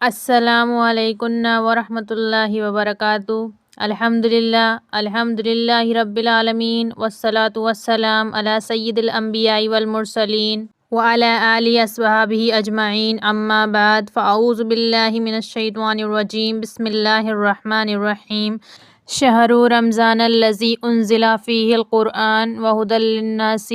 السلام علیکم ورحمۃ اللہ وبرکاتہ۔ الحمدللہ رب العالمین والصلاة والسلام علی سید الانبیاء والمرسلین وعلی آلہ اصحابہ اجمعین، اما بعد فاعوذ باللہ من الشیطان الرجیم، بسم اللہ الرحمن الرحیم۔ شہر رمضان الذی انزل فیہ القرآن وہدی للناس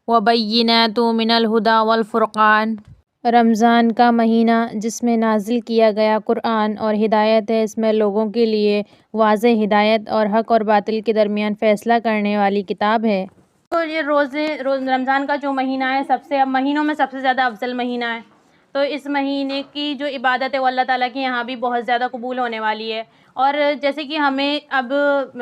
وبینات من الہدی والفرقان۔ رمضان کا مہینہ جس میں نازل کیا گیا قرآن اور ہدایت ہے، اس میں لوگوں کے لیے واضح ہدایت اور حق اور باطل کے درمیان فیصلہ کرنے والی کتاب ہے۔ تو یہ رمضان کا جو مہینہ ہے مہینوں میں سب سے زیادہ افضل مہینہ ہے۔ تو اس مہینے کی جو عبادت ہے وہ اللہ تعالیٰ کے یہاں بھی بہت زیادہ قبول ہونے والی ہے۔ اور جیسے کہ ہمیں اب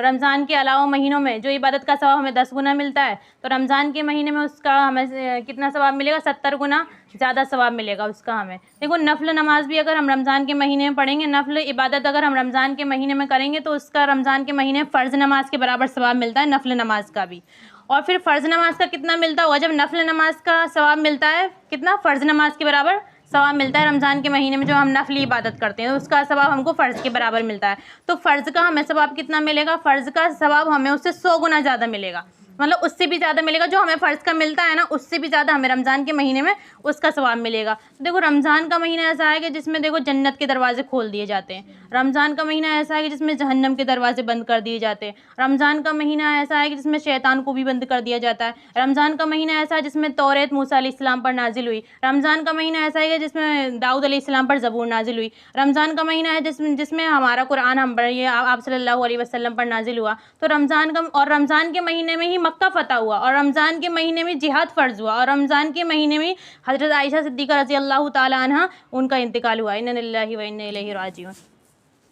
رمضان کے علاوہ مہینوں میں جو عبادت کا ثواب ہمیں 10 گنا ملتا ہے، تو رمضان کے مہینے میں اس کا ہمیں کتنا ثواب ملے گا؟ 70 گنا زیادہ ثواب ملے گا اس کا ہمیں۔ دیکھو، نفل نماز بھی اگر ہم رمضان کے مہینے میں پڑھیں گے، نفل عبادت اگر ہم رمضان کے مہینے میں کریں گے تو اس کا رمضان کے مہینے میں فرض نماز کے برابر ثواب ملتا ہے، نفل نماز کا بھی۔ اور پھر فرض نماز کا کتنا ملتا ہوگا؟ جب نفل نماز کا ثواب ملتا ہے کتنا؟ فرض نماز کے برابر ثواب ملتا ہے رمضان کے مہینے میں جو ہم نفلی عبادت کرتے ہیں، اس کا ثواب ہم کو فرض کے برابر ملتا ہے۔ تو فرض کا ہمیں ثواب کتنا ملے گا؟ فرض کا ثواب ہمیں اس سے 100 گنا زیادہ ملے گا، مطلب اس سے بھی زیادہ ملے گا۔ جو ہمیں فرض کا ملتا ہے نا، اس سے بھی زیادہ ہمیں رمضان کے مہینے میں اس کا ثواب ملے گا۔ دیکھو، رمضان کا مہینہ ایسا ہے کہ جس میں دیکھو جنت کے دروازے کھول دیے جاتے ہیں۔ رمضان کا مہینہ ایسا ہے کہ جس میں جہنم کے دروازے بند کر دیے جاتے ہیں۔ رمضان کا مہینہ ایسا ہے کہ جس میں شیطان کو بھی بند کر دیا جاتا ہے۔ رمضان کا مہینہ ایسا ہے جس میں توریت موسیٰ علیہ السلام پر نازل ہوئی۔ رمضان کا مہینہ ایسا ہے کہ جس میں داؤد علیہ السلام پر زبور نازل ہوئی۔ رمضان کا مہینہ ہے جس میں ہمارا قرآن آپ صلی اللہ علیہ وسلم پر نازل ہوا۔ تو رمضان کے مہینے میں ہی مکہ فتح ہوا، اور رمضان کے مہینے میں جہاد فرض ہوا، اور رمضان کے مہینے میں حضرت عائشہ صدیقہ رضی اللہ تعالی عنہ ان کا انتقال ہوا۔ انا للہ و انا الیہ راجعون۔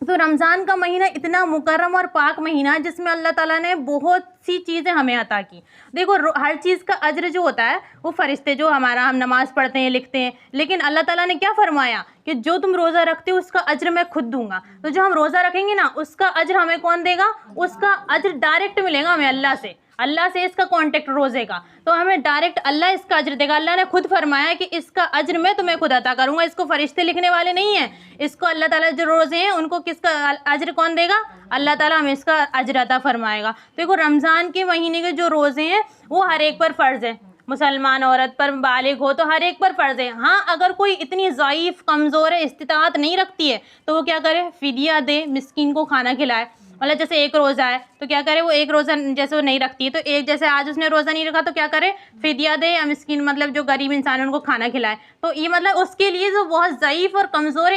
تو رمضان کا مہینہ اتنا مکرم اور پاک مہینہ ہے جس میں اللہ تعالیٰ نے بہت سی چیزیں ہمیں عطا کی۔ دیکھو، ہر چیز کا اجر جو ہوتا ہے وہ فرشتے جو ہم نماز پڑھتے ہیں لکھتے ہیں، لیکن اللہ تعالیٰ نے کیا فرمایا کہ جو تم روزہ رکھتے ہو اس کا اجر میں خود دوں گا۔ تو جو ہم روزہ رکھیں گے نا، اس کا اجر ہمیں کون دے گا؟ اس کا اجر ڈائریکٹ ملے گا ہمیں اللہ سے اس کا کانٹیکٹ روزے کا، تو ہمیں ڈائریکٹ اللہ اس کا اجر دے گا۔ اللہ نے خود فرمایا کہ اس کا اجر میں تمہیں خود عطا کروں گا، اس کو فرشتے لکھنے والے نہیں ہیں، اس کو اللہ تعالیٰ جو روزے ہیں ان کو کس کا اجر کون دے گا؟ اللہ تعالیٰ ہمیں اس کا اجر عطا فرمائے گا۔ دیکھو، رمضان کے مہینے کے جو روزے ہیں وہ ہر ایک پر فرض ہیں، مسلمان عورت پر، بالغ ہو تو ہر ایک پر فرض ہے۔ ہاں، اگر کوئی اتنی ضعیف کمزور ہے، استطاعت نہیں رکھتی ہے، تو وہ کیا کرے؟ فدیہ دے، مسکین کو کھانا کھلائے۔ مطلب جیسے ایک روزہ ہے تو کیا کرے؟ وہ ایک روزہ جیسے وہ نہیں رکھتی ہے تو ایک، جیسے آج اس نے روزہ نہیں رکھا تو کیا کرے؟ فدیہ دے، یا مسکین مطلب جو غریب انسان ہے ان کو کھانا کھلائے۔ تو یہ مطلب اس کے لیے جو بہت ضعیف اور کمزور ہے